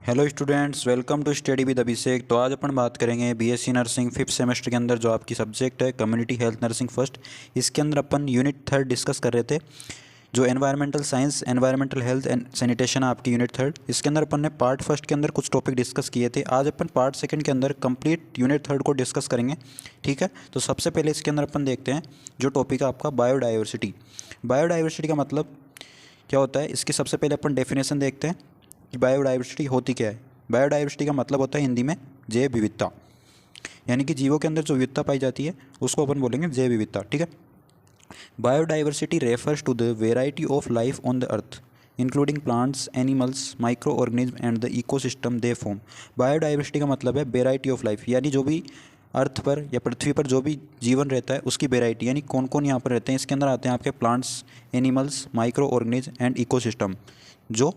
Hello students, welcome to study with Abhishek. तो आज अपन बात करेंगे बीएससी नर्सिंग फिफ्थ सेमेस्टर के अंदर जो आपकी सब्जेक्ट है कम्युनिटी हेल्थ नर्सिंग फर्स्ट। इसके अंदर अपन यूनिट थर्ड डिस्कस कर रहे थे, जो environmental science environmental health and sanitation आपकी यूनिट थर्ड। इसके अंदर अपन ने पार्ट फर्स्ट के अंदर कुछ टॉपिक डिस्कस किए थे। आज अपन पार्ट सेकंड के अंदर कंप्लीट यूनिट थर्ड को डिस्कस करेंगे। ठीक है, तो सबसे पहले इसके अंदर अपन देखते हैं जो टॉपिक है आपका बायोडाइवर्सिटी। बायोडाइवर्सिटी का मतलब क्या होता है, इसकी सबसे पहले अपन डेफिनेशन देखते हैं कि बायोडाइवर्सिटी होती क्या है। बायोडाइवर्सिटी का मतलब होता है हिंदी में जैव विविधता, यानी कि जीवों के अंदर जो विविधता पाई जाती है उसको अपन बोलेंगे जैव विविधता। ठीक है, biodiversity refers to the variety of life on the earth including plants, animals, microorganism and the ecosystem they form. Biodiversity का मतलब है वेराइटी ऑफ लाइफ, यानी जो भी अर्थ पर या पृथ्वी पर जो भी जीवन रहता है उसकी वेराइटी, यानी कौन कौन यहाँ पर रहते हैं। इसके अंदर आते हैं आपके plants, animals, microorganism and ecosystem, जो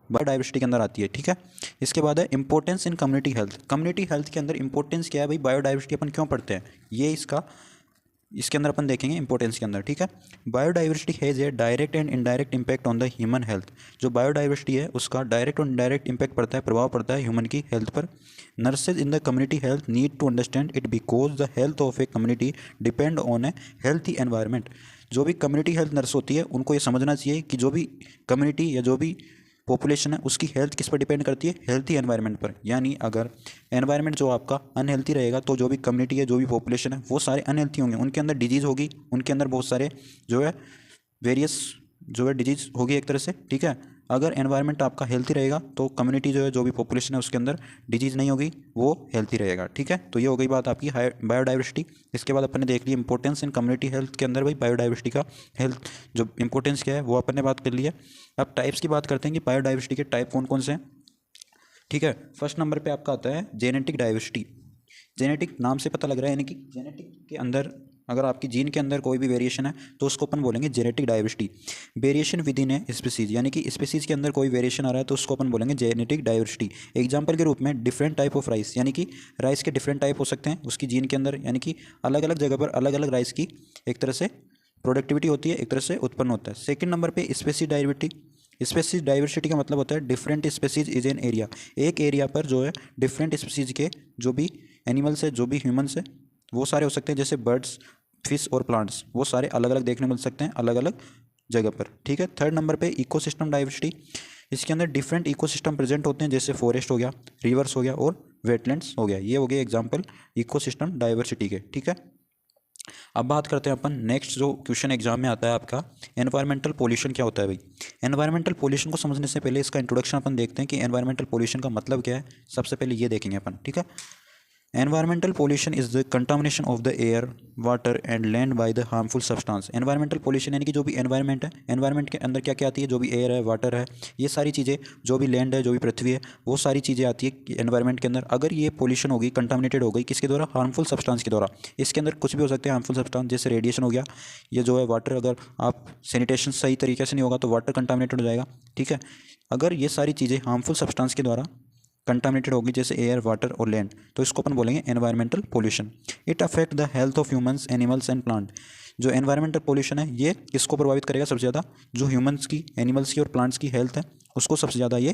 बायोडाइवर्सिटी के अंदर आती है। ठीक है, इसके बाद है importance in community health. Community health के अंदर इंपॉर्टेंस क्या है भाई, बायोडाइवर्सिटी अपन क्यों पढ़ते हैं, ये इसके अंदर अपन देखेंगे इंपॉर्टेंस के अंदर। ठीक है, biodiversity has a direct and indirect impact on the human health. जो बायोडाइवर्सिटी है उसका डायरेक्ट और इनडायरेक्ट इम्पैक्ट पड़ता है, प्रभाव पड़ता है ह्यूमन की हेल्थ पर। Nurses in the community health need to understand it because the health of a community depend on a healthy environment. जो भी कम्युनिटी हेल्थ नर्स होती है उनको ये समझना चाहिए कि जो भी कम्युनिटी या जो भी पॉपुलेशन है उसकी हेल्थ किस पर डिपेंड करती है, हेल्थी एनवायरनमेंट पर। यानी अगर एनवायरनमेंट जो आपका अनहेल्थी रहेगा तो जो भी कम्युनिटी है, जो भी पॉपुलेशन है, वो सारे अनहेल्थी होंगे, उनके अंदर डिजीज़ होगी, उनके अंदर बहुत सारे जो है वेरियस जो है डिजीज़ होगी एक तरह से। ठीक है, अगर एनवायरनमेंट आपका हेल्थी रहेगा तो कम्युनिटी जो है, जो भी पॉपुलेशन है, उसके अंदर डिजीज़ नहीं होगी, वो हेल्थी रहेगा। ठीक है, तो ये हो गई बात आपकी बायोडाइवर्सिटी। इसके बाद अपन ने देख ली इंपॉर्टेंस इन कम्युनिटी हेल्थ के अंदर भाई बायोडाइवर्सिटी का हेल्थ जो इंपॉर्टेंस क्या है वो अपन ने बात कर लिया। अब टाइप्स की बात करते हैं कि बायोडाइवर्सिटी के टाइप कौन कौन से हैं। ठीक है, फर्स्ट नंबर पे आपका आता है जेनेटिक डाइवर्सिटी। जेनेटिक नाम से पता लग रहा है, यानी कि जेनेटिक के अंदर अगर आपकी जीन के अंदर कोई भी वेरिएशन है तो उसको अपन बोलेंगे genetic diversity. Variation with in a species, यानी कि स्पीसीज के अंदर कोई वेरिएशन आ रहा है तो उसको अपन बोलेंगे जेनेटिक डाइवर्सिटी। एग्जांपल के रूप में डिफरेंट टाइप ऑफ राइस, यानी कि राइस के डिफरेंट टाइप हो सकते हैं उसकी जीन के अंदर, यानी कि अलग अलग जगह पर अलग अलग राइस की एक तरह से प्रोडक्टिविटी होती है, एक तरह से उत्पन्न होता है। सेकेंड नंबर पे स्पेसीज डाइवर्सिटी। स्पेसीज डाइवर्सिटी का मतलब होता है different species is an area. एक एरिया पर जो है डिफरेंट स्पेसीज के जो भी एनिमल्स है, जो भी ह्यूमंस है, वो सारे हो सकते हैं, जैसे बर्ड्स, फिश और प्लांट्स, वो सारे अलग अलग देखने मिल सकते हैं अलग अलग जगह पर। ठीक है, थर्ड नंबर पे इकोसिस्टम डाइवर्सिटी। इसके अंदर डिफरेंट इकोसिस्टम प्रेजेंट होते हैं, जैसे फॉरेस्ट हो गया, रिवर्स हो गया और वेटलैंड्स हो गया। ये हो गए एग्जाम्पल इकोसिस्टम डाइवर्सिटी के। ठीक है, अब बात करते हैं अपन नेक्स्ट जो क्वेश्चन एग्जाम में आता है आपका, एनवायरमेंटल पोल्यूशन क्या होता है भाई। एनवायरमेंटल पोल्यूशन को समझने से पहले इसका इंट्रोडक्शन अपन देखते हैं कि एनवायरमेंटल पोल्यूशन का मतलब क्या है। सबसे पहले ये देखेंगे अपन। ठीक है, environmental pollution is the contamination of the air, water and land by the harmful substance. Environmental pollution यानी कि जो भी एनवायरमेंट है, एनवायरमेंट के अंदर क्या क्या आती है, जो भी एयर है, वाटर है, ये सारी चीज़ें, जो भी लैंड है, जो भी पृथ्वी है, वो सारी चीज़ें आती है एनवायरमेंट के अंदर। अगर ये पोल्यूशन होगी, कंटामिनेटेड हो गई, किसके द्वारा, हार्मफुल सब्सटेंस के द्वारा। इसके अंदर कुछ भी हो सकते हैं हार्मफुल सब्सटेंस, जैसे रेडिएशन हो गया, ये जो है वाटर, अगर आप सैनिटेशन सही तरीके से नहीं होगा तो वाटर कंटामिनेटेड हो जाएगा। ठीक है, अगर ये सारी चीज़ें हार्मफुल सब्सटेंस के द्वारा कंटामिनेटेड होगी, जैसे एयर, वाटर और लैंड, तो इसको अपन बोलेंगे environmental pollution. It affect the health of humans, animals and plant. जो एनवायरमेंटल पोल्यूशन है ये किसको प्रभावित करेगा सबसे ज़्यादा, जो ह्यूमंस की, एनिमल्स की और प्लांट्स की हेल्थ है उसको सबसे ज़्यादा ये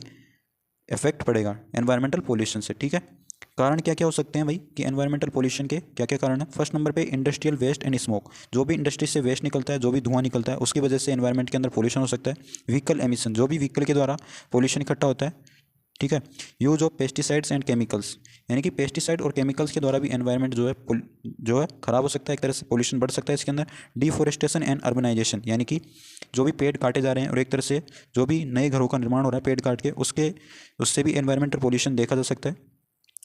इफेक्ट पड़ेगा एनवायरमेंटल पोल्यूशन से। ठीक है, कारण क्या क्या हो सकते हैं भाई कि एनवायरमेंटल पोल्यूशन के क्या क्या कारण है। फर्स्ट नंबर पे इंडस्ट्रियल वेस्ट एंड स्मोक। जो भी इंडस्ट्री से वेस्ट निकलता है, जो भी धुआं निकलता है, उसकी वजह से एनवायरमेंट के अंदर पोल्यूशन हो सकता है। व्हीकल एमिशन, जो भी व्हीकल के द्वारा पोल्यूशन इकट्ठा होता है। ठीक है, use of pesticides and chemicals, यानी कि पेस्टिसाइड और केमिकल्स के द्वारा भी एनवायरनमेंट जो है खराब हो सकता है, एक तरह से पोल्यूशन बढ़ सकता है इसके अंदर। डिफोरेस्टेशन एंड अर्बनाइजेशन, यानी कि जो भी पेड़ काटे जा रहे हैं और एक तरह से जो भी नए घरों का निर्माण हो रहा है पेड़ काट के, उससे भी एनवायरमेंटल पोल्यूशन देखा जा सकता है।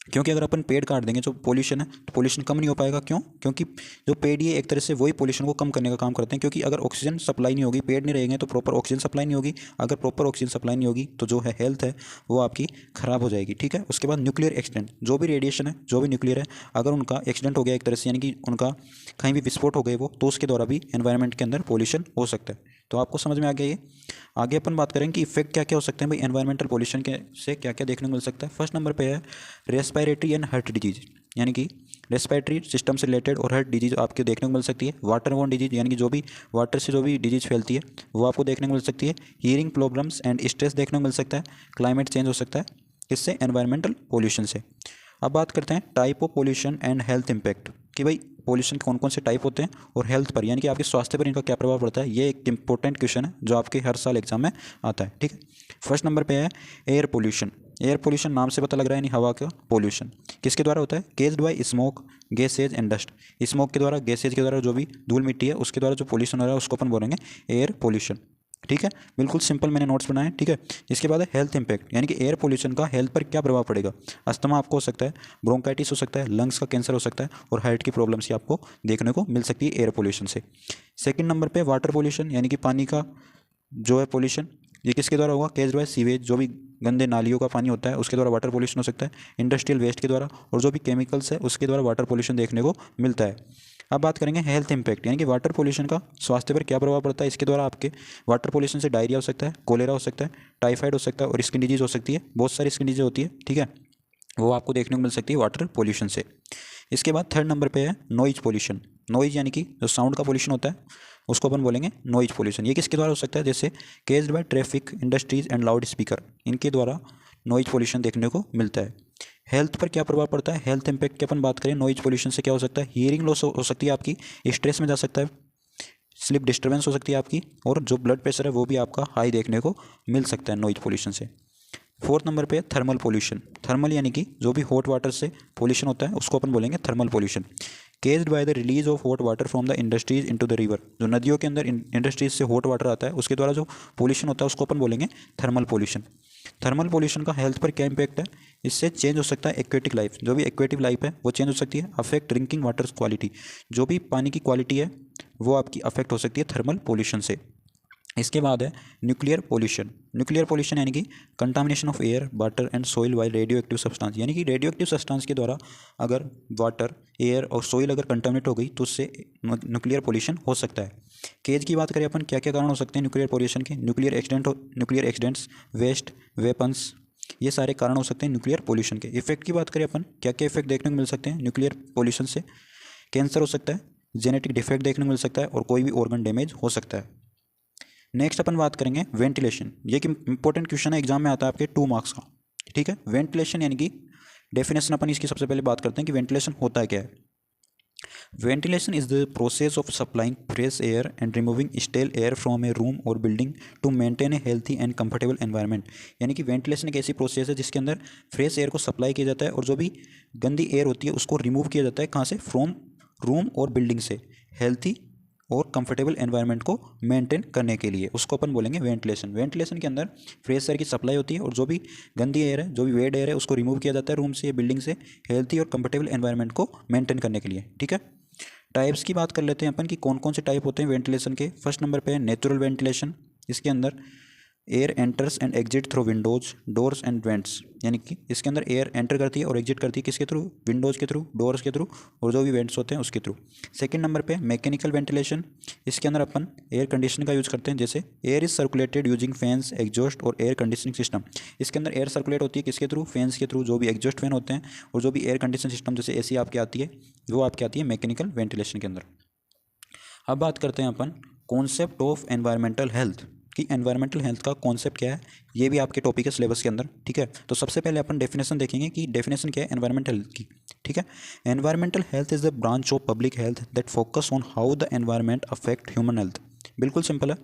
क्योंकि अगर अपन पेड़ काट देंगे जो पोल्यूशन है तो पोल्यूशन कम नहीं हो पाएगा। क्यों? क्योंकि जो पेड़ ये एक तरह से वही पोल्यूशन को कम करने का काम करते हैं। क्योंकि अगर ऑक्सीजन सप्लाई नहीं होगी, पेड़ नहीं रहेंगे तो प्रॉपर ऑक्सीजन सप्लाई नहीं होगी। अगर प्रॉपर ऑक्सीजन सप्लाई नहीं होगी तो जो है हेल्थ है वो आपकी ख़राब हो जाएगी। ठीक है, उसके बाद न्यूक्लियर एक्सीडेंट, जो भी रेडिएशन है, जो भी न्यूक्लियर है, अगर उनका एक्सीडेंट हो गया एक तरह से, यानी कि उनका कहीं भी विस्फोट हो गए वो, तो उसके द्वारा भी एनवायरनमेंट के अंदर पोल्यूशन हो सकता है। तो आपको समझ में आ गया ये। आगे अपन बात करेंगे कि इफेक्ट क्या क्या हो सकते हैं भाई एनवायरमेंटल पोल्यूशन के से क्या क्या देखने को मिल सकता है। फर्स्ट नंबर पे है रेस्पिरेटरी एंड हार्ट डिजीज, यानी कि रेस्पिरेटरी सिस्टम से रिलेटेड और हार्ट डिजीज आपको देखने को मिल सकती है। वाटर बोर्न डिजीज, यानी कि जो भी वाटर से जो भी डिजीज फैलती है वो आपको देखने को मिल सकती है। हियरिंग प्रॉब्लम्स एंड स्ट्रेस देखने को मिल सकता है। क्लाइमेट चेंज हो सकता है, किससे? एनवायरमेंटल पोल्यूशन से। अब बात करते हैं type of pollution and health impact, कि भाई पोल्यूशन के कौन कौन से टाइप होते हैं और हेल्थ पर यानी कि आपके स्वास्थ्य पर इनका क्या प्रभाव पड़ता है। ये एक इंपॉर्टेंट क्वेश्चन है जो आपके हर साल एग्जाम में आता है। ठीक है, फर्स्ट नंबर पे है एयर पोल्यूशन। एयर पोल्यूशन नाम से पता लग रहा है, यानी हवा का पोल्यूशन किसके द्वारा होता है? Caused by smoke, gases and dust. Smoke के द्वारा, गैसेज के द्वारा, जो भी धूल मिट्टी है उसके द्वारा जो पोल्यूशन हो रहा है उसको अपन बोलेंगे एयर पोल्यूशन। ठीक है, बिल्कुल सिंपल मैंने नोट्स बनाए। ठीक है, इसके बाद है हेल्थ इंपैक्ट, यानी कि एयर पोल्यूशन का हेल्थ पर क्या प्रभाव पड़ेगा। अस्थमा आपको हो सकता है, ब्रोंकाइटिस हो सकता है, लंग्स का कैंसर हो सकता है और हार्ट की प्रॉब्लम्स आपको देखने को मिल सकती है एयर पोल्यूशन से। सेकंड नंबर पे वाटर पोल्यूशन, यानी कि पानी का जो है पोल्यूशन, ये किसके द्वारा होगा? केज्ड बाय सीवेज, जो भी गंदे नालियों का पानी होता है उसके द्वारा वाटर पोल्यूशन हो सकता है। इंडस्ट्रियल वेस्ट के द्वारा और जो भी केमिकल्स है उसके द्वारा वाटर पोल्यूशन देखने को मिलता है। अब बात करेंगे हेल्थ इंपैक्ट, यानी कि वाटर पोल्यूशन का स्वास्थ्य पर क्या प्रभाव पड़ता है। इसके द्वारा आपके वाटर पोल्यूशन से डायरिया हो सकता है, कोलेरा हो सकता है, टाइफाइड हो सकता है और स्किन डिजीज हो सकती है। बहुत सारी स्किन डिजीज होती है, ठीक है, वो आपको देखने को मिल सकती है वाटर पोल्यूशन से। इसके बाद थर्ड नंबर पे है नॉइज पोल्यूशन। नॉइज यानी कि जो साउंड का पोल्यूशन होता है उसको अपन बोलेंगे नॉइज पोल्यूशन। ये किसके द्वारा हो सकता है? जैसे caused by traffic, industries and loudspeaker, इनके द्वारा नॉइज पोल्यूशन देखने को मिलता है। हेल्थ पर क्या प्रभाव पड़ता है? हेल्थ इंपैक्ट की अपन बात करें, नॉइज पोल्यूशन से क्या हो सकता है? हियरिंग लॉस हो सकती है आपकी, स्ट्रेस में जा सकता है, स्लीप डिस्टर्बेंस हो सकती है आपकी, और जो ब्लड प्रेशर है वो भी आपका हाई देखने को मिल सकता है नॉइज पोल्यूशन से। फोर्थ नंबर पे थर्मल पोल्यूशन। थर्मल यानी कि जो भी हॉट वाटर से पोल्यूशन होता है उसको अपन बोलेंगे thermal pollution. Caged by the release of hot water from the industries into the river, जो नदियों के अंदर इंडस्ट्रीज से हॉट वाटर आता है उसके द्वारा जो पोल्यूशन होता है उसको अपन बोलेंगे थर्मल पोल्यूशन। थर्मल पोल्यूशन का हेल्थ पर क्या इंपैक्ट है? इससे चेंज हो सकता है एक्वेटिक लाइफ, जो भी एक्वेटिव लाइफ है वो चेंज हो सकती है। अफेक्ट ड्रिंकिंग वाटर क्वालिटी, जो भी पानी की क्वालिटी है वो आपकी अफेक्ट हो सकती है थर्मल पोल्यूशन से। इसके बाद है न्यूक्लियर पोल्यूशन। न्यूक्लियर पोल्यूशन यानी कि contamination of air, water and soil by radioactive substance, यानी कि रेडियो एक्टिव सब्सटेंस के द्वारा अगर वाटर, एयर और सोइल अगर कंटामिनेट हो गई तो उससे न्यूक्लियर पोल्यूशन हो सकता है। केज की बात करें अपन, क्या क्या कारण हो सकते हैं न्यूक्लियर पोल्यूशन के? न्यूक्लियर एक्सीडेंट्स, वेस्ट, वेपन्स, ये सारे कारण हो सकते हैं न्यूक्लियर पोल्यूशन के। इफेक्ट की बात करें अपन, क्या क्या इफेक्ट देखने को मिल सकते हैं न्यूक्लियर पोल्यूशन से? कैंसर हो सकता है, जेनेटिक डिफेक्ट देखने को मिल सकता है और कोई भी ऑर्गन डैमेज हो सकता है। नेक्स्ट अपन बात करेंगे वेंटिलेशन। ये कि इंपॉर्टेंट क्वेश्चन है, एग्जाम में आता है आपके 2 मार्क्स का। ठीक है, वेंटिलेशन यानी कि डेफिनेशन अपन इसकी सबसे पहले बात करते हैं कि वेंटिलेशन होता है क्या है। Ventilation is the process of supplying fresh air and removing stale air from a room or building to maintain a healthy and comfortable environment. यानी कि वेंटिलेशन एक ऐसी प्रोसेस है जिसके अंदर फ्रेश एयर को सप्लाई किया जाता है और जो भी गंदी एयर होती है उसको रिमूव किया जाता है। कहाँ से? फ्रॉम रूम और बिल्डिंग से, हेल्थी और कंफर्टेबल एनवायरनमेंट को मेंटेन करने के लिए उसको अपन बोलेंगे वेंटिलेशन। वेंटिलेशन के अंदर फ्रेश एयर की सप्लाई होती है और जो भी गंदी एयर है, जो भी वेड एयर है उसको रिमूव किया जाता है रूम से या बिल्डिंग से, हेल्थी और कंफर्टेबल एनवायरनमेंट को मेंटेन करने के लिए। ठीक है, टाइप्स की बात कर लेते हैं अपन कि कौन कौन से टाइप होते हैं वेंटिलेशन के। फर्स्ट नंबर पे है नेचुरल वेंटिलेशन। इसके अंदर air enters and exit through Windows, doors and vents, यानी कि इसके अंदर एयर एंटर करती है और एग्जिट करती है किसके थ्रू? विंडोज़ के थ्रू, डोर्स के थ्रू और जो भी वेंट्स होते हैं उसके थ्रू। सेकंड नंबर पे मैकेनिकल वेंटिलेशन। इसके अंदर अपन एयर कंडीशनिंग का यूज़ करते हैं, जैसे air is circulated using fans, exhaust और एयर कंडीशनिंग सिस्टम। इसके अंदर एयर सर्कुलेट होती है किसके थ्रू? फैंस के थ्रू, जो भी एग्जॉस्ट फैन होते हैं और जो भी एयर कंडीशनिंग सिस्टम जैसे एसी आपकी आती है वो आपकी आती है मैकेनिकल वेंटिलेशन के अंदर। अब बात करते हैं अपन कॉन्सेप्ट ऑफ एनवायरमेंटल हेल्थ, कि एनवायरमेंटल हेल्थ का कॉन्सेप्ट क्या है। ये भी आपके टॉपिक है सिलेबस के अंदर। ठीक है, तो सबसे पहले अपन डेफिनेशन देखेंगे कि डेफिनेशन क्या है एनवायरमेंटल हेल्थ की। ठीक है, environmental health is the branch of public health that focus on how the environment affect human health. बिल्कुल सिंपल है,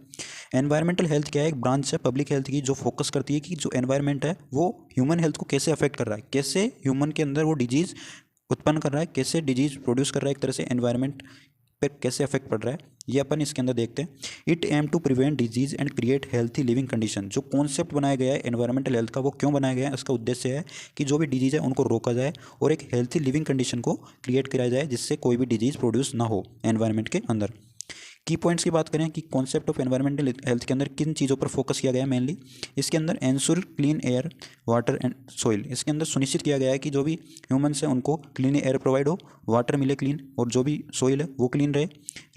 एनवायरमेंटल हेल्थ क्या है? एक ब्रांच है पब्लिक हेल्थ की जो फोकस करती है कि जो एनवायरमेंट है वो ह्यूमन हेल्थ को कैसे अफेक्ट कर रहा है, कैसे ह्यूमन के अंदर वो डिजीज़ उत्पन्न कर रहा है, कैसे डिजीज़ प्रोड्यूस कर रहा है, एक तरह से एनवायरमेंट पर कैसे अफेक्ट पड़ रहा है, ये अपन इसके अंदर देखते हैं। It aim to prevent disease and create healthy living condition. जो कॉन्सेप्ट बनाया गया है एनवायरमेंटल हेल्थ का वो क्यों बनाया गया है? इसका उद्देश्य है कि जो भी डिजीज़ है उनको रोका जाए और एक हेल्थी लिविंग कंडीशन को क्रिएट किया जाए जिससे कोई भी डिजीज़ प्रोड्यूस ना हो एनवायरमेंट के अंदर। की पॉइंट्स की बात करें कि कॉन्सेप्ट ऑफ एनवायरमेंटल हेल्थ के अंदर किन चीज़ों पर फोकस किया गया है मेनली। इसके अंदर ensure clean air, water and soil. इसके अंदर सुनिश्चित किया गया है कि जो भी ह्यूमन्स हैं उनको क्लीन एयर प्रोवाइड हो, वाटर मिले क्लीन और जो भी सोइल है वो क्लीन रहे।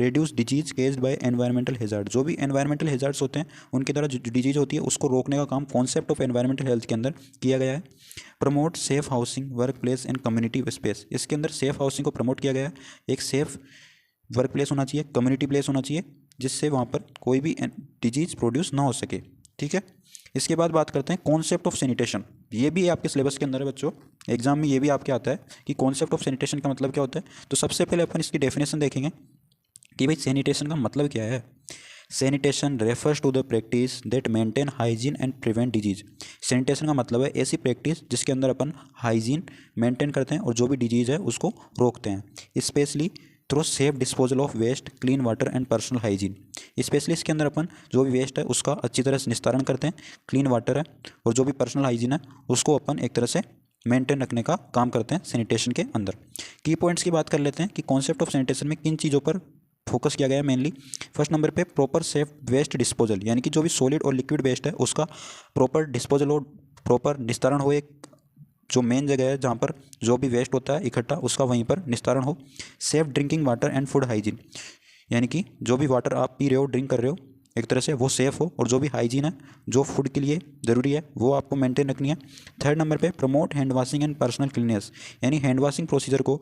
Reduce disease caged bye environmental hazard. जो भी एनवायरमेंटल हेजार्ड्स होते हैं उनके द्वारा जो डिजीज होती है उसको रोकने का काम कॉन्सेप्ट ऑफ एनवायरमेंटल हेल्थ के अंदर किया गया है। Promote safe housing, work place and community space. इसके अंदर सेफ हाउसिंग को प्रमोट किया गया है। एक सेफ वर्क प्लेस होना चाहिए, कम्युनिटी प्लेस होना चाहिए जिससे वहाँ पर कोई भी डिजीज़ प्रोड्यूस ना हो सके। ठीक है, इसके बाद बात करते हैं कॉन्सेप्ट ऑफ सैनिटेशन। ये भी आपके सिलेबस के अंदर है बच्चों, एग्जाम में ये भी आपके आता है कि कॉन्सेप्ट ऑफ सैनिटेशन का मतलब क्या होता है। तो सबसे पहले अपन इसकी डेफिनेशन देखेंगे कि भाई सैनिटेशन का मतलब क्या है। Sanitation refers to the practice that maintain hygiene and prevent disease. Sanitation का मतलब है ऐसी प्रैक्टिस जिसके अंदर अपन हाइजीन मेंटेन करते हैं और जो भी डिजीज़ है उसको रोकते हैं, specially through safe disposal of waste, clean water and personal hygiene. Specially इसके अंदर अपन जो भी वेस्ट है उसका अच्छी तरह से निस्तारण करते हैं, क्लीन वाटर है और जो भी पर्सनल हाइजीन है उसको अपन एक तरह से मेंटेन रखने का काम करते हैं सैनिटेशन के अंदर। की पॉइंट्स की बात कर लेते हैं कि कॉन्सेप्ट ऑफ सैनिटेशन में किन चीज़ों पर फोकस किया गया है मेनली। फर्स्ट नंबर पे प्रॉपर सेफ वेस्ट डिस्पोजल, यानी कि जो भी सॉलिड और लिक्विड वेस्ट है उसका प्रॉपर डिस्पोजल और प्रॉपर निस्तारण हो। एक जो मेन जगह है जहाँ पर जो भी वेस्ट होता है इकट्ठा उसका वहीं पर निस्तारण हो। Safe drinking water and food hygiene, यानी कि जो भी वाटर आप पी रहे हो, ड्रिंक कर रहे हो, एक तरह से वो सेफ़ हो और जो भी हाइजीन है जो फूड के लिए ज़रूरी है वो आपको मेंटेन रखनी है। थर्ड नंबर पे promote hand washing and personal cleanness, यानी हैंड वॉशिंग प्रोसीजर को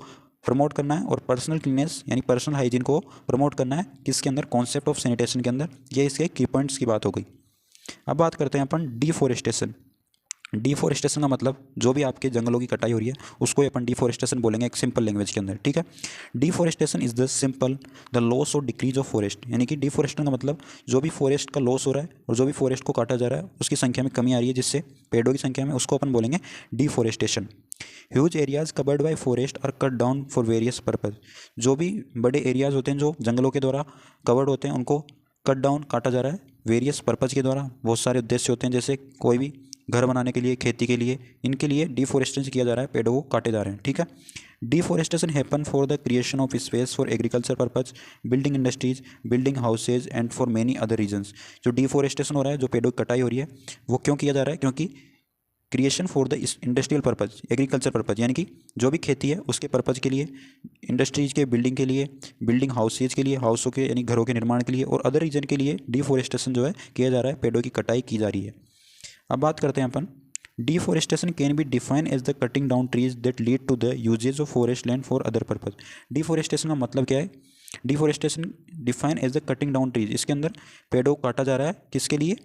प्रमोट करना है और पर्सनल क्लीननेस यानी पर्सनल हाइजीन को प्रमोट करना है किसके अंदर, कॉन्सेप्ट ऑफ सैनिटेशन के अंदर। ये इसके की पॉइंट्स की बात हो गई। अब बात करते हैं अपन डिफॉरेस्टेशन। डिफॉरेस्टेशन का मतलब जो भी आपके जंगलों की कटाई हो रही है उसको अपन डिफॉरेस्टेशन बोलेंगे एक सिंपल लैंग्वेज के अंदर, ठीक है। Deforestation is the simple the loss और डिक्रीज ऑफ फॉरेस्ट, यानी कि डिफॉरेस्टेशन का मतलब जो भी फॉरेस्ट का लॉस हो रहा है और जो भी फॉरेस्ट को काटा जा रहा है उसकी संख्या में कमी आ रही है जिससे पेड़ों की संख्या में, उसको अपन बोलेंगे deforestation. Huge areas covered by forest are cut down for various purpose, जो भी बड़े एरियाज होते हैं जो जंगलों के द्वारा कवर्ड होते हैं उनको कट डाउन काटा जा रहा है वेरियस पर्पज़ के द्वारा। बहुत सारे उद्देश्य होते हैं जैसे कोई भी घर बनाने के लिए, खेती के लिए, इनके लिए डिफॉरेस्टेशन किया जा रहा है, पेड़ों को काटे जा रहे हैं, ठीक है। Deforestation happen for the creation of space for agriculture purpose, building industries, building houses and for many other reasons. जो डिफॉरेस्टेशन हो रहा है, जो पेड़ों की कटाई हो रही है, वो क्यों किया जा रहा है, क्योंकि creation for the industrial purpose, agriculture purpose, यानी कि जो भी खेती है उसके पर्पज के लिए, इंडस्ट्रीज के बिल्डिंग के लिए, बिल्डिंग हाउसेज के लिए, हाउसों के यानी घरों के निर्माण के लिए और अदर रीजन के लिए डिफॉरेस्टेशन जो है किया जा रहा है, पेड़ों की कटाई की जा रही है। अब बात करते हैं अपन deforestation can be define as the cutting down trees that lead to the usages of forest land for other purpose. Deforestation का मतलब क्या है, deforestation define as the cutting down trees, इसके अंदर पेड़ों को काटा जा रहा है किसके लिए,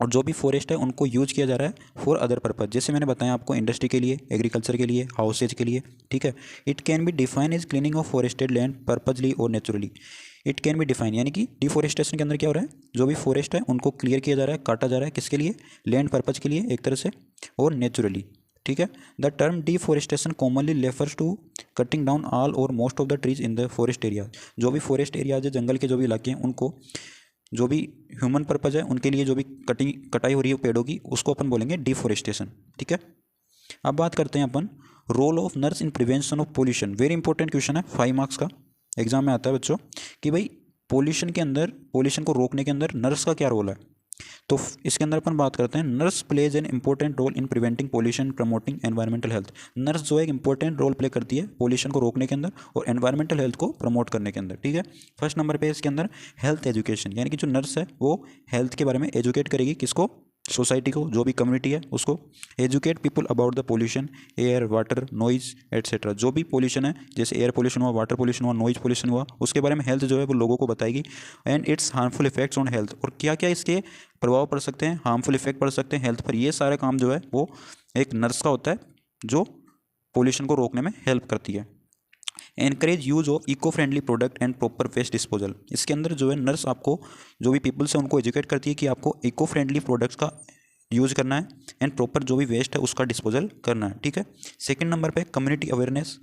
और जो भी फॉरेस्ट है उनको यूज किया जा रहा है फॉर अदर पर्पज, जैसे मैंने बताया आपको इंडस्ट्री के लिए, एग्रीकल्चर के लिए, हाउसेज के लिए, ठीक है। It can be define as cleaning of forested land purposely or naturally. It can be define यानी कि डिफॉरेस्टेशन के अंदर क्या हो रहा है, जो भी फॉरेस्ट है उनको क्लियर किया जा रहा है, काटा जा रहा है किसके लिए, लैंड पर्पज के लिए एक तरह से और नेचुरली, ठीक है। The term deforestation commonly refers to cutting down all or most of the trees in the forest area. जो भी फॉरेस्ट एरियाज है, जंगल के जो भी इलाके हैं, उनको जो भी ह्यूमन पर्पज है उनके लिए जो भी कटाई हो रही है पेड़ों की, उसको अपन बोलेंगे डिफॉरेस्टेशन, ठीक है। अब बात करते हैं अपन role of nurse in prevention of pollution. Very important question है, 5 मार्क्स का एग्जाम में आता है बच्चों कि भाई पोल्यूशन के अंदर, पोल्यूशन को रोकने के अंदर नर्स का क्या रोल है। तो इसके अंदर अपन बात करते हैं nurse plays an important role in preventing pollution, promoting environmental health. Nurse जो है एक इंपॉर्टेंट रोल प्ले करती है पोल्यूशन को रोकने के अंदर और एनवायरमेंटल हेल्थ को प्रमोट करने के अंदर, ठीक है। फर्स्ट नंबर पे इसके अंदर हेल्थ एजुकेशन, यानी कि जो नर्स है वो हेल्थ के बारे में एजुकेट करेगी किसको, सोसाइटी को, जो भी कम्युनिटी है उसको। Educate people about the pollution, air, water, noise etcetera. जो भी पोल्यूशन है, जैसे एयर पोल्यूशन हुआ, वाटर पोल्यूशन हुआ, नॉइज पोल्यूशन हुआ, उसके बारे में हेल्थ जो है वो लोगों को बताएगी। And it's harmful effects on health, और क्या क्या इसके प्रभाव पड़ सकते हैं, हार्मफुल इफेक्ट पड़ सकते हैं हेल्थ पर, ये सारे काम जो है वो एक नर्स का होता है जो पोल्यूशन को रोकने में हेल्प करती है। Encourage use of eco friendly product and proper waste disposal. इसके अंदर जो है नर्स आपको, जो भी पीपल्स है उनको एजुकेट करती है कि आपको इको फ्रेंडली प्रोडक्ट्स का यूज़ करना है एंड प्रॉपर जो भी वेस्ट है उसका डिस्पोजल करना है, ठीक है। सेकंड नंबर पे community awareness,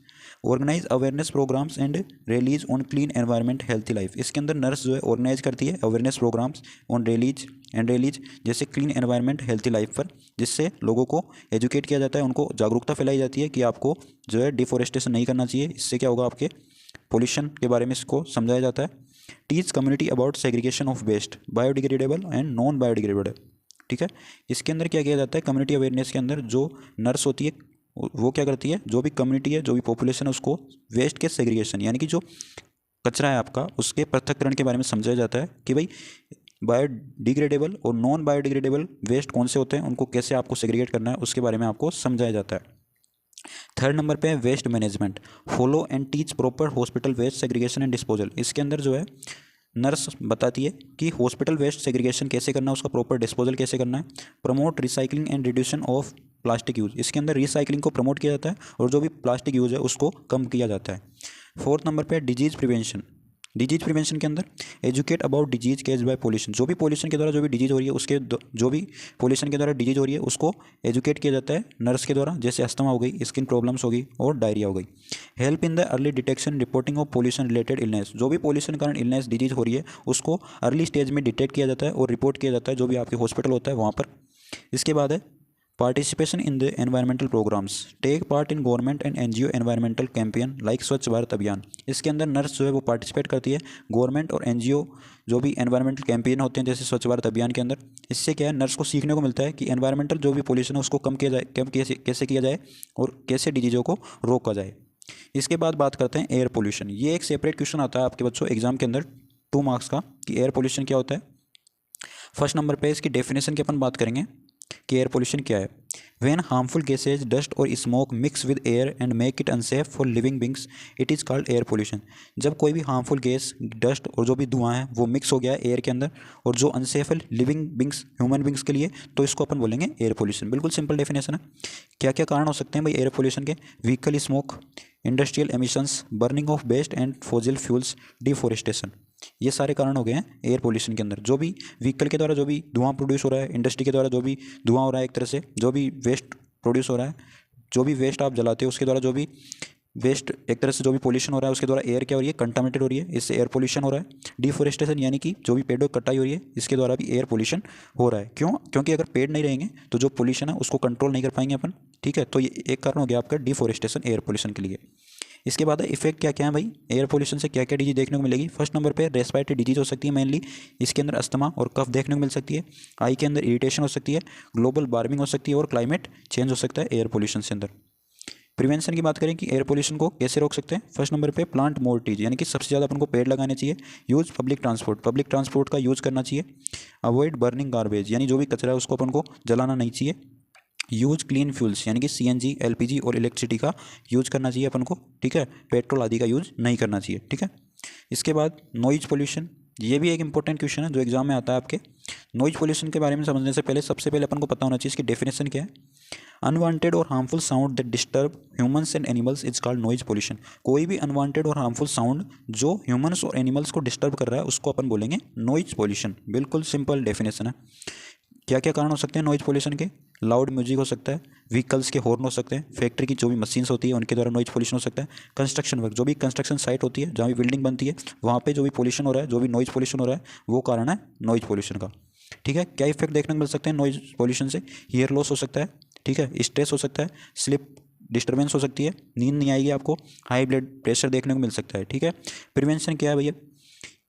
organize awareness programs and rallies on clean environment healthy life. इसके अंदर नर्स जो है ऑर्गेनाइज करती है अवेयरनेस प्रोग्राम्स ऑन रिलीज जैसे क्लीन एनवायरनमेंट हेल्थी लाइफ पर, जिससे लोगों को एजुकेट किया जाता है, उनको जागरूकता फैलाई जाती है कि आपको जो है डिफॉरेस्टेशन नहीं करना चाहिए, इससे क्या होगा आपके पोल्यूशन के बारे में इसको समझाया जाता है। Teach community about segregation of waste, biodegradable and non biodegradable, ठीक है। इसके अंदर क्या किया जाता है, कम्युनिटी अवेयरनेस के अंदर जो नर्स होती है वो क्या करती है, जो भी कम्युनिटी है, जो भी पॉपुलेशन है, उसको वेस्ट के सेग्रीगेशन यानी कि जो कचरा है आपका उसके पृथक्करण के बारे में समझाया जाता है कि भाई बायोडिग्रेडेबल और नॉन बायोडिग्रेडेबल वेस्ट कौन से होते हैं, उनको कैसे आपको सेग्रीगेट करना है उसके बारे में आपको समझाया जाता है। थर्ड नंबर पे है waste management, follow and teach proper hospital waste segregation and disposal. इसके अंदर जो है नर्स बताती है कि हॉस्पिटल वेस्ट सेग्रीगेशन कैसे करना है, उसका प्रॉपर डिस्पोजल कैसे करना है। Promote recycling and reduction of plastic use, इसके अंदर रिसाइकलिंग को प्रमोट किया जाता है और जो भी प्लास्टिक यूज़ है उसको कम किया जाता है। फोर्थ नंबर पे डिजीज़ प्रिवेंशन। डिजीज प्रिवेंशन के अंदर educate about disease caused by pollution, जो भी पोल्यूशन के द्वारा जो भी डिजीज हो रही है उसके जो भी पोल्यूशन के द्वारा डिजीज हो रही है उसको एजुकेट किया जाता है नर्स के द्वारा, जैसे अस्थमा हो गई, स्किन प्रॉब्लम्स हो गई और डायरिया हो गई। Help in the early detection reporting of pollution related illness, जो भी पोल्यूशन के कारण इलनेस डिजीज हो रही है उसको अर्ली स्टेज में डिटेक्ट किया जाता है और रिपोर्ट किया जाता है जो भी आपके हॉस्पिटल होता है वहाँ पर। इसके बाद है participation in the environmental programs, take part in government and NGO environmental campaign like Swachh Bharat अभियान। इसके अंदर नर्स जो है वो पार्टिसिपेट करती है गवर्नमेंट और एनजीओ जो भी एनवायरमेंटल कैंपेन होते हैं जैसे स्वच्छ भारत अभियान के अंदर। इससे क्या है, नर्स को सीखने को मिलता है कि एनवायरमेंटल जो भी पोल्यूशन है उसको कम किया जाए, कम कैसे किया जाए और कैसे डिजीज़ों को रोका जाए। इसके बाद बात करते हैं एयर पोल्यूशन। ये एक सेपरेट क्वेश्चन आता है आपके बच्चों एग्जाम के अंदर 2 मार्क्स का कि एयर पोल्यूशन क्या होता है। फर्स्ट नंबर पे इसकी डेफिनेशन की अपन बात करेंगे कि एयर पोल्यूशन क्या है। व्हेन हार्मफुल गैसेज डस्ट और smoke mix with air and make it unsafe for living beings it is called air pollution. जब कोई भी हार्मफुल गैस, डस्ट और जो भी धुआं है वो मिक्स हो गया है एयर के अंदर और जो अनसेफ है लिविंग बींग्स, ह्यूमन बींग्स के लिए, तो इसको अपन बोलेंगे एयर पोल्यूशन। बिल्कुल सिंपल डेफिनेशन है। क्या क्या कारण हो सकते हैं भाई एयर पोल्यूशन के? Vehicle smoke, industrial emissions, burning of waste and fossil fuels, deforestation, ये सारे कारण हो गए हैं एयर पोल्यूशन के अंदर। जो भी व्हीकल के द्वारा जो भी धुआं प्रोड्यूस हो रहा है, इंडस्ट्री के द्वारा जो भी धुआं हो रहा है, एक तरह से जो भी वेस्ट प्रोड्यूस हो रहा है, जो भी वेस्ट आप जलाते हो उसके द्वारा जो भी वेस्ट, एक तरह से जो भी पोल्यूशन हो रहा है उसके द्वारा एयर क्या हो रही है, कंटामिनेटेड हो रही है, इससे एयर पोल्यूशन हो रहा है। डिफोरेस्टेशन यानी कि जो भी पेड़ों की कटाई हो रही है इसके द्वारा भी एयर पोल्यूशन हो रहा है। क्यों? क्योंकि अगर पेड़ नहीं रहेंगे तो जो पोल्यूशन है उसको कंट्रोल नहीं कर पाएंगे अपन, ठीक है। तो ये एक कारण हो गया आपका डिफोरेस्टेशन एयर पोल्यूशन के लिए। इसके बाद इफेक्ट क्या क्या है भाई एयर पोल्यूशन से, क्या क्या डिजीज देखने को मिलेगी। फर्स्ट नंबर पे रेस्पिरेटरी डिजीज हो सकती है मेनली, इसके अंदर अस्थमा और कफ देखने को मिल सकती है। आई के अंदर इरिटेशन हो सकती है, ग्लोबल वार्मिंग हो सकती है और क्लाइमेट चेंज हो सकता है एयर पोल्यूशन से अंदर। प्रिवेंशन की बात करें कि एयर पोल्यूशन को कैसे रोक सकते हैं। फर्स्ट नंबर पे प्लांट मोर ट्रीज, यानी कि सबसे ज़्यादा अपन को पेड़ लगाने चाहिए। यूज़ पब्लिक ट्रांसपोर्ट का यूज़ करना चाहिए। अवॉइड बर्निंग गार्बेज, यानी जो भी कचरा है उसको अपन को जलाना नहीं चाहिए। यूज क्लीन फ्यूल्स, यानी कि सीएनजी, एलपीजी और इलेक्ट्रिसिटी का यूज करना चाहिए अपन को, ठीक है। पेट्रोल आदि का यूज नहीं करना चाहिए, ठीक है। इसके बाद नॉइज पोल्यूशन, ये भी एक इंपॉर्टेंट क्वेश्चन है जो एग्जाम में आता है आपके। नॉइज पोल्यूशन के बारे में समझने से पहले सबसे पहले अपन को पता होना चाहिए इसकी डेफिनेशन क्या है। अनवांटेड और harmful sound that disturb humans and animals is called noise pollution. कोई भी अनवांटेड और हार्मफुल साउंड जो ह्यूमंस और एनिमल्स को डिस्टर्ब कर रहा है उसको अपन बोलेंगे नॉइज पोल्यूशन। बिल्कुल सिंपल डेफिनेशन है। क्या क्या कारण हो सकते हैं नॉइज पोल्यूशन के? लाउड म्यूजिक हो सकता है, व्हीकल्स के हॉर्न हो सकते हैं, फैक्ट्री की जो भी मशीन्स होती है उनके द्वारा नॉइज पोल्यूशन हो सकता है, कंस्ट्रक्शन वर्क, जो भी कंस्ट्रक्शन साइट होती है जहाँ भी बिल्डिंग बनती है वहाँ पे जो भी पोल्यूशन हो रहा है, जो भी नॉइज पोल्यूशन हो रहा है वो कारण है नॉइज पोल्यूशन का, ठीक है। क्या इफेक्ट देखने को मिल सकते हैं नॉइज पोल्यूशन से? हियर लॉस हो सकता है, ठीक है, स्ट्रेस हो सकता है, स्लिप डिस्टर्बेंस हो सकती है, नींद नहीं आएगी आपको, हाई ब्लड प्रेशर देखने को मिल सकता है, ठीक है। प्रिवेंशन क्या है भैया,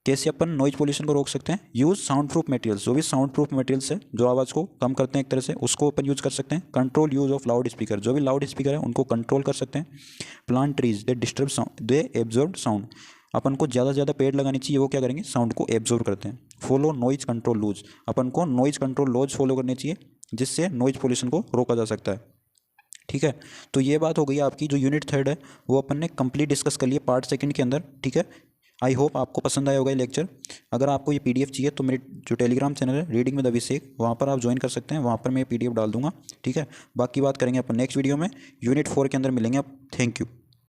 कैसे अपन नॉइज पोल्यूशन को रोक सकते हैं? यूज़ साउंड प्रूफ मटेरियल्स, जो भी साउंड प्रूफ मटेरियल्स है जो आवाज़ को कम करते हैं एक तरह से, उसको अपन यूज़ कर सकते हैं। Control use of loud speaker, जो भी लाउड स्पीकर है उनको कंट्रोल कर सकते हैं। Plant trees they disturb sound they absorb sound, अपन को ज़्यादा से ज़्यादा पेड़ लगानी चाहिए, वो क्या करेंगे, साउंड को एब्जॉर्ब करते हैं। फॉलो नॉइज कंट्रोल लॉज, अपन को नॉइज कंट्रोल लॉज फॉलो करने चाहिए जिससे नॉइज पोल्यूशन को रोका जा सकता है, ठीक है। तो ये बात हो गई आपकी। जो यूनिट 3 है वो अपन ने कंप्लीट डिस्कस कर लिया पार्ट 2 के अंदर, ठीक है। आई होप आपको पसंद आया होगा ये लेक्चर। अगर आपको ये पीडीएफ चाहिए तो मेरे जो टेलीग्राम चैनल है रीडिंग विद अभिषेक, वहाँ पर आप ज्वाइन कर सकते हैं, वहाँ पर मैं पीडीएफ डाल दूंगा, ठीक है। बाकी बात करेंगे अपन नेक्स्ट वीडियो में, यूनिट 4 के अंदर मिलेंगे आप। Thank you.